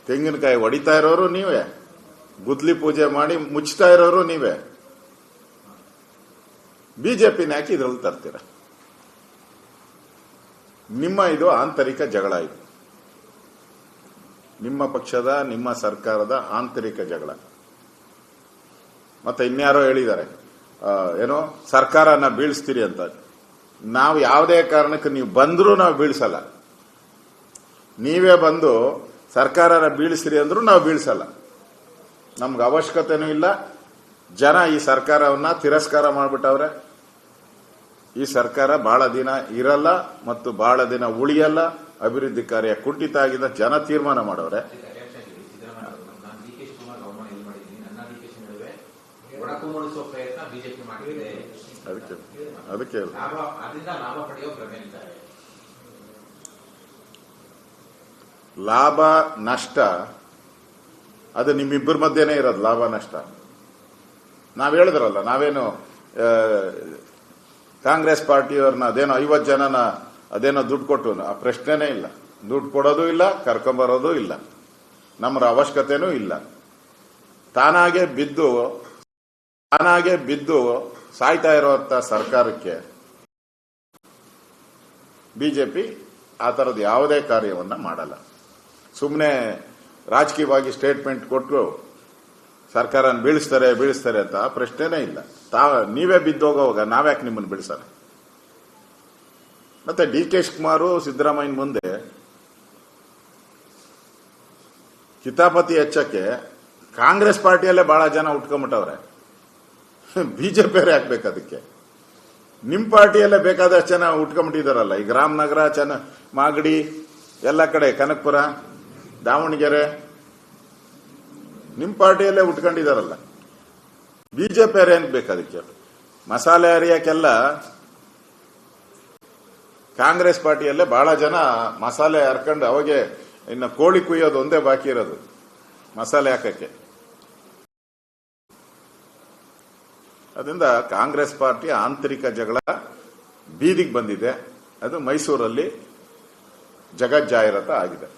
ತೆಂಗಿನಕಾಯಿ ಹೊಡಿತಾ ಇರೋರು ನೀವೇ, ಗುದ್ಲಿ ಪೂಜೆ ಮಾಡಿ ಮುಚ್ತಾ ಇರೋರು ನೀವೇ. ಬಿಜೆಪಿನ ಯಾಕೆ ಇದ್ರಲ್ಲಿ ತರ್ತೀರ? ನಿಮ್ಮ ಇದು ಆಂತರಿಕ ಜಗಳ, ಇದು ನಿಮ್ಮ ಪಕ್ಷದ ನಿಮ್ಮ ಸರ್ಕಾರದ ಆಂತರಿಕ ಜಗಳ. ಮತ್ತೆ ಇನ್ಯಾರೋ ಹೇಳಿದ್ದಾರೆ, ಏನೋ ಸರ್ಕಾರನ ಬೀಳಿಸ್ತೀರಿ ಅಂತ. ನಾವು ಯಾವುದೇ ಕಾರಣಕ್ಕೆ ನೀವು ಬಂದರೂ ನಾವು ಬೀಳಿಸಲ್ಲ. ನೀವೇ ಬಂದು ಸರ್ಕಾರನ ಬೀಳಿಸ್ತೀರಿ ಅಂದ್ರೂ ನಾವು ಬೀಳಿಸಲ್ಲ. ನಮ್ಗೆ ಅವಶ್ಯಕತೆನೂ ಇಲ್ಲ. ಜನ ಈ ಸರ್ಕಾರವನ್ನ ತಿರಸ್ಕಾರ ಮಾಡಿಬಿಟ್ಟವ್ರೆ. ಈ ಸರ್ಕಾರ ಬಹಳ ದಿನ ಇರಲ್ಲ ಮತ್ತು ಬಹಳ ದಿನ ಉಳಿಯಲ್ಲ. ಅಭಿವೃದ್ಧಿ ಕಾರ್ಯ ಕುಂಠಿತ ಆಗಿದೆ. ಜನ ತೀರ್ಮಾನ ಮಾಡವ್ರೆ. ಅದಕ್ಕೆ ಲಾಭ ನಷ್ಟ ಅದು ನಿಮ್ಮಿಬ್ಬರ ಮಧ್ಯೆನೇ ಇರೋದು. ಲಾಭ ನಷ್ಟ ನಾವ್ ಹೇಳಿದ್ರಲ್ಲ, ನಾವೇನು ಕಾಂಗ್ರೆಸ್ ಪಾರ್ಟಿಯವ್ರನ್ನ ಅದೇನೋ 50 ಜನನ ಅದೇನೋ ದುಡ್ಡು ಕೊಟ್ಟು ಆ ಪ್ರಶ್ನೆನೇ ಇಲ್ಲ. ದುಡ್ಡು ಕೊಡೋದು ಇಲ್ಲ, ಕರ್ಕೊಂಬರೋದು ಇಲ್ಲ, ನಮ್ಮರ ಅವಶ್ಯಕತೆನೂ ಇಲ್ಲ. ತಾನಾಗೆ ಬಿದ್ದು ಸಾಯ್ತಾ ಇರುವಂತ ಸರ್ಕಾರಕ್ಕೆ ಬಿಜೆಪಿ ಆ ತರದ ಯಾವುದೇ ಕಾರ್ಯವನ್ನ ಮಾಡಲ್ಲ. ಸುಮ್ಮನೆ ರಾಜಕೀಯವಾಗಿ ಸ್ಟೇಟ್ಮೆಂಟ್ ಕೊಟ್ಟರು ಸರ್ಕಾರನ ಬೀಳಿಸ್ತಾರೆ ಅಂತ ಪ್ರಶ್ನೆನೇ ಇಲ್ಲ. ನೀವೇ ಬಿದ್ದೋಗೋವಾಗ ನಾವ್ಯಾಕೆ ನಿಮ್ಮನ್ನು ಬೀಳಿಸೋಣ? ಮತ್ತೆ ಡಿ ಕೆ ಶಿವಕುಮಾರ್ ಸಿದ್ದರಾಮಯ್ಯ ಮುಂದೆ ಕಿತಾಪತಿ ಹೆಚ್ಚಕ್ಕೆ ಕಾಂಗ್ರೆಸ್ ಪಾರ್ಟಿಯಲ್ಲೇ ಬಹಳ ಜನ ಉಟ್ಕೊಂಡ್ಬಿಟ್ಟವ್ರೆ. ಬಿಜೆಪಿ ಹಾಕ್ಬೇಕು ಅದಕ್ಕೆ. ನಿಮ್ ಪಾರ್ಟಿಯಲ್ಲೇ ಬೇಕಾದಷ್ಟು ಜನ ಉಟ್ಕೊಂಡ್ಬಿಟ್ಟಿದಾರಲ್ಲ. ಈಗ ರಾಮನಗರ, ಮಾಗಡಿ, ಎಲ್ಲ ಕಡೆ, ಕನಕಪುರ, ದಾವಣಗೆರೆ, ನಿಮ್ ಪಾರ್ಟಿಯಲ್ಲೇ ಉಟ್ಕೊಂಡಿದಾರಲ್ಲ. ಬಿಜೆಪಿ ಏನ್ ಬೇಕು ಅದಕ್ಕೆ? ಮಸಾಲೆ ಅರಿಯಕ್ಕೆಲ್ಲ ಕಾಂಗ್ರೆಸ್ ಪಾರ್ಟಿಯಲ್ಲೇ ಬಹಳ ಜನ ಮಸಾಲೆ ಹರ್ಕೊಂಡು ಅವಾಗೆ ಇನ್ನು ಕೋಳಿ ಕುಯ್ಯೋದು ಒಂದೇ ಬಾಕಿ ಇರೋದು ಮಸಾಲೆ ಹಾಕಕ್ಕೆ. ಅದರಿಂದ ಕಾಂಗ್ರೆಸ್ ಪಾರ್ಟಿ ಆಂತರಿಕ ಜಗಳ ಬೀದಿಗೆ ಬಂದಿದೆ. ಅದು ಮೈಸೂರಲ್ಲಿ ಜಗಜ್ಜಾಹಿರಾತ ಆಗಿದೆ.